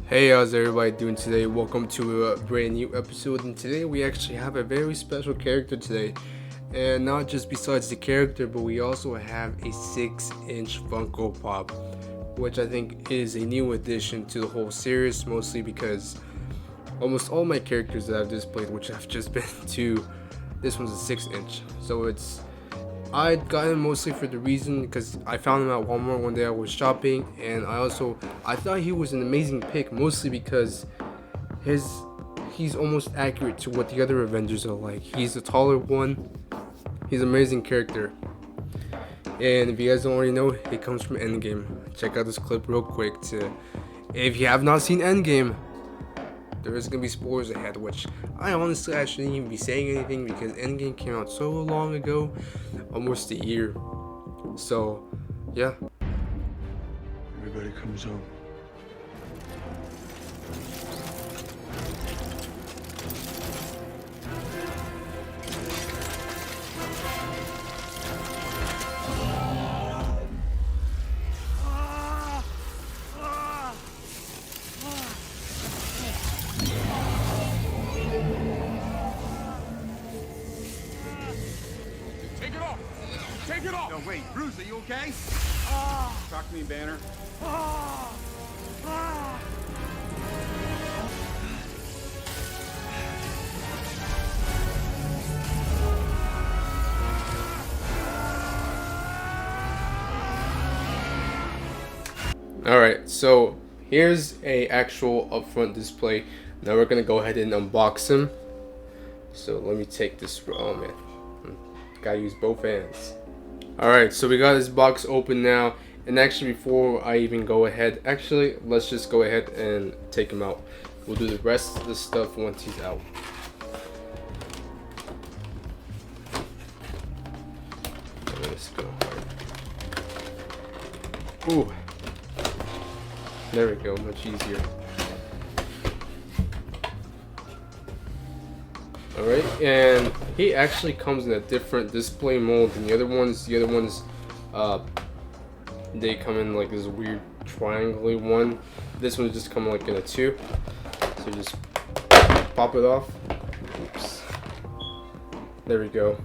Hey, how's everybody doing today? Welcome to a brand new episode, and today we actually have a very special character today. And not just besides the character, but we also have a 6-inch Funko Pop, which I think is a new addition to the whole series, mostly because almost all my characters that I've displayed, which have just been two, this one's a 6-inch. So I got him mostly for the reason because I found him at Walmart one day. I was shopping, and I thought he was an amazing pick, mostly because he's almost accurate to what the other Avengers are like. He's the taller one. He's an amazing character. And if you guys don't already know, he comes from Endgame. Check out this clip real quick. If you have not seen Endgame, there is gonna be spoilers ahead, which I shouldn't even be saying anything because Endgame came out so long ago, almost a year. So, yeah. Everybody comes home. Take it off! Take it off! No, wait, Bruce, are you okay? Talk to me, Banner. Alright, so here's a actual upfront display. Now we're gonna go ahead and unbox him. So let me take this. Oh man, gotta use both hands. Alright, so we got this box open now. And actually, before I even go ahead, let's just go ahead and take him out. We'll do the rest of the stuff once he's out. Let's go. Ooh. There we go, much easier. Alright, and he actually comes in a different display mold than the other ones. The other ones, they come in like this weird triangle-y one. This one's just coming like in a 2. So just pop it off. Oops. There we go.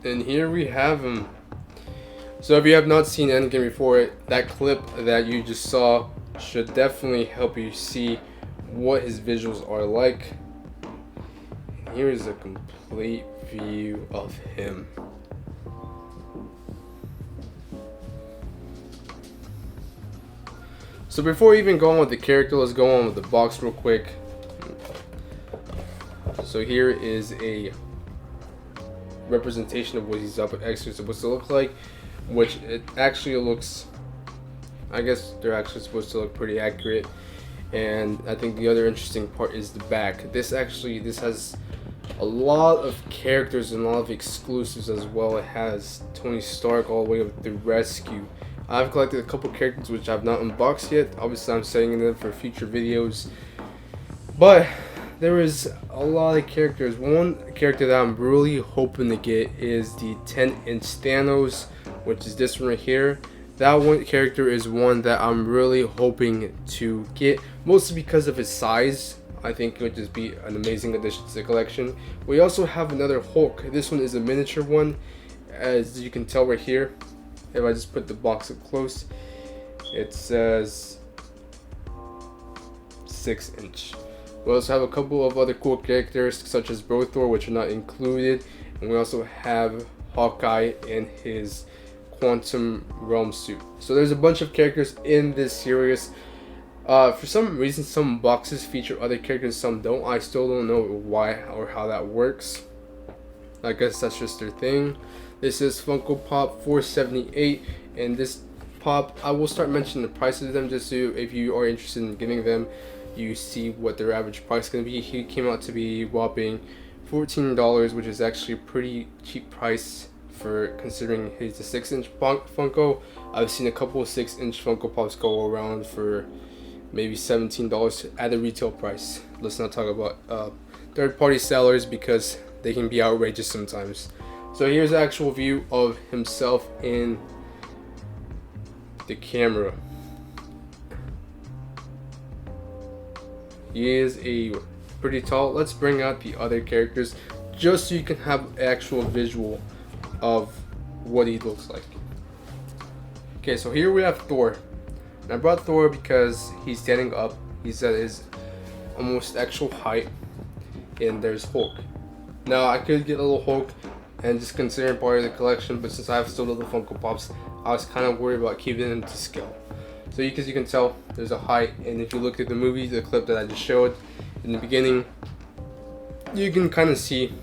And here we have him. So if you have not seen Endgame before, that clip that you just saw should definitely help you see what his visuals are like. Here is a complete view of him. So before we even go on with the character, let's go on with the box real quick. So here is a representation of what he's supposed to look like, which it actually looks, I guess they're actually supposed to look pretty accurate. And I think the other interesting part is the back. This has a lot of characters and a lot of exclusives as well. It has Tony Stark all the way up to Rescue. I've collected a couple characters which I've not unboxed yet. Obviously I'm saving them for future videos, but there is a lot of characters. One character that I'm really hoping to get is the 10-inch Thanos, which is this one right here. That one character is one that I'm really hoping to get, mostly because of his size. I think it would just be an amazing addition to the collection. We also have another Hulk. This one is a miniature one, as you can tell right here. If I just put the box up close, it says 6-inch. We also have a couple of other cool characters such as Brothor, which are not included, and we also have Hawkeye in his Quantum Realm suit. So there's a bunch of characters in this series. For some reason, some boxes feature other characters, some don't. I still don't know why or how that works. I guess that's just their thing. This is Funko Pop 478, and this pop, I will start mentioning the prices of them just so if you are interested in getting them, you see what their average price is going to be. He came out to be whopping $14, which is actually a pretty cheap price for considering he's a 6-inch Funko. I've seen a couple of 6-inch Funko Pops go around for maybe $17 at the retail price. Let's not talk about third-party sellers because they can be outrageous sometimes. So here's the actual view of himself in the camera. He is a pretty tall. Let's bring out the other characters just so you can have actual visual of what he looks like. Okay, so here we have Thor. And I brought Thor because he's standing up. He's at his almost actual height. And there's Hulk. Now I could get a little Hulk and just consider it part of the collection, but since I have so little Funko Pops, I was kind of worried about keeping them to scale. So as you can tell, there's a height, and if you look at the movie, the clip that I just showed in the beginning, you can kind of see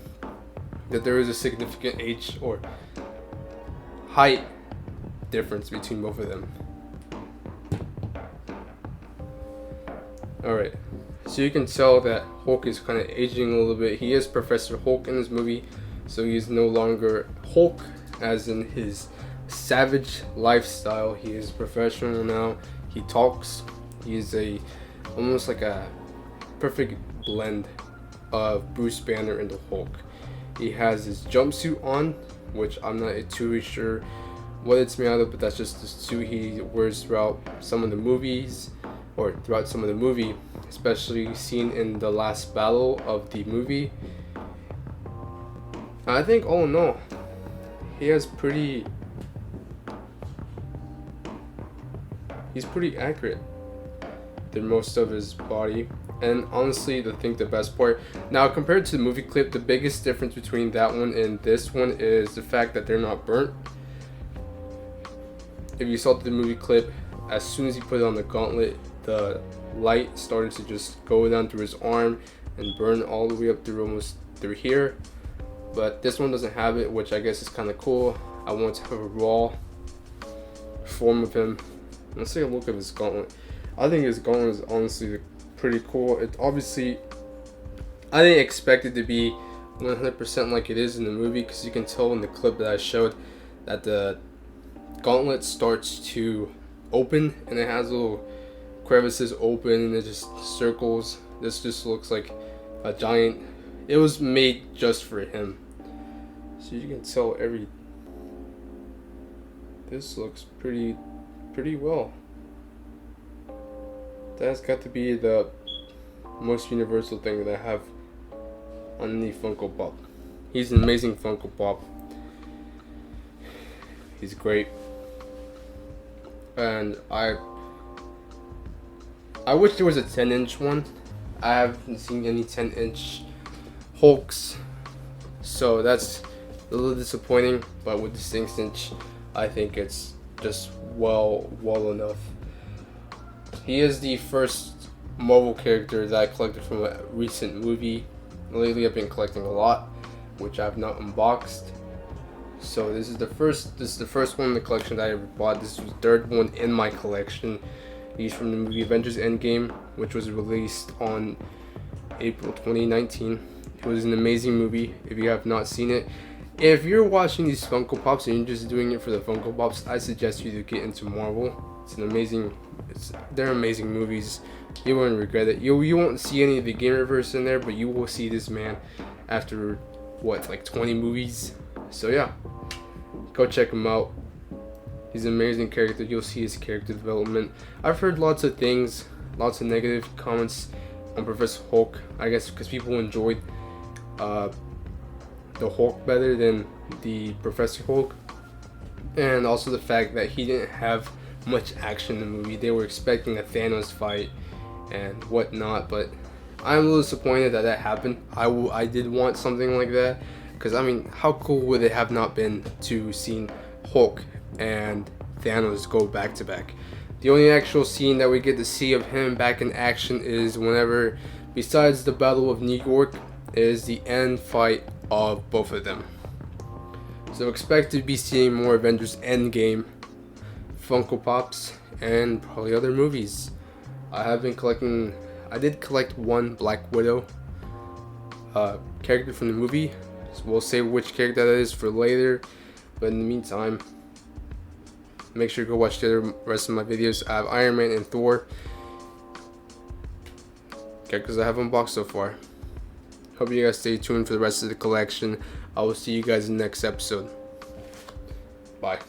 that there is a significant age or height difference between both of them. Alright, so you can tell that Hulk is kind of aging a little bit. He is Professor Hulk in this movie, so he is no longer Hulk as in his savage lifestyle. He is professional now. He talks. He's almost like a perfect blend of Bruce Banner and the Hulk. He has his jumpsuit on, which I'm not too sure what it's made out of, but that's just the suit he wears throughout some of the movies, or throughout some of the movie, especially seen in the last battle of the movie. I think all in all, he's pretty accurate than most of his body. And honestly, the best part, now compared to the movie clip, the biggest difference between that one and this one is the fact that they're not burnt. If you saw the movie clip, as soon as he put it on the gauntlet, the light started to just go down through his arm and burn all the way up through almost through here. But this one doesn't have it, which I guess is kind of cool. I want to have a raw form of him. Let's take a look at his gauntlet. I think his gauntlet is honestly pretty cool. It obviously, I didn't expect it to be 100% like it is in the movie, because you can tell in the clip that I showed that the gauntlet starts to open and it has little crevices open and it just circles. This just looks like a giant. It was made just for him, so you can tell this looks pretty well. That's got to be the most universal thing that I have on the Funko Pop. He's an amazing Funko Pop. He's great, and I wish there was a 10-inch one. I haven't seen any 10-inch Hulks, so that's a little disappointing. But with the 6-inch, I think it's just well enough. He is the first Marvel character that I collected from a recent movie. Lately I've been collecting a lot, which I have not unboxed. So this is the first one in the collection that I ever bought. This was the third one in my collection. He's from the movie Avengers Endgame, which was released on April 2019. It was an amazing movie. If you have not seen it, if you're watching these Funko Pops and you're just doing it for the Funko Pops, I suggest you to get into Marvel. They're amazing movies. You won't regret it. You won't see any of the Gamerverse in there, but you will see this man after like 20 movies. So yeah, go check him out. He's an amazing character. You'll see his character development. I've heard lots of things, lots of negative comments on Professor Hulk. I guess because people enjoyed the Hulk better than the Professor Hulk, and also the fact that he didn't have much action in the movie. They were expecting a Thanos fight and whatnot, but I'm a little disappointed that happened. I did want something like that, because I mean, how cool would it have not been to see Hulk and Thanos go back to back? The only actual scene that we get to see of him back in action is whenever, besides the Battle of New York, is the end fight of both of them. So expect to be seeing more Avengers Endgame Funko Pops and probably other movies. I did collect one Black Widow character from the movie. So we'll say which character that is for later, but in the meantime, make sure to go watch the rest of my videos. I have Iron Man and Thor, characters I have unboxed so far. Hope you guys stay tuned for the rest of the collection. I will see you guys in the next episode. Bye.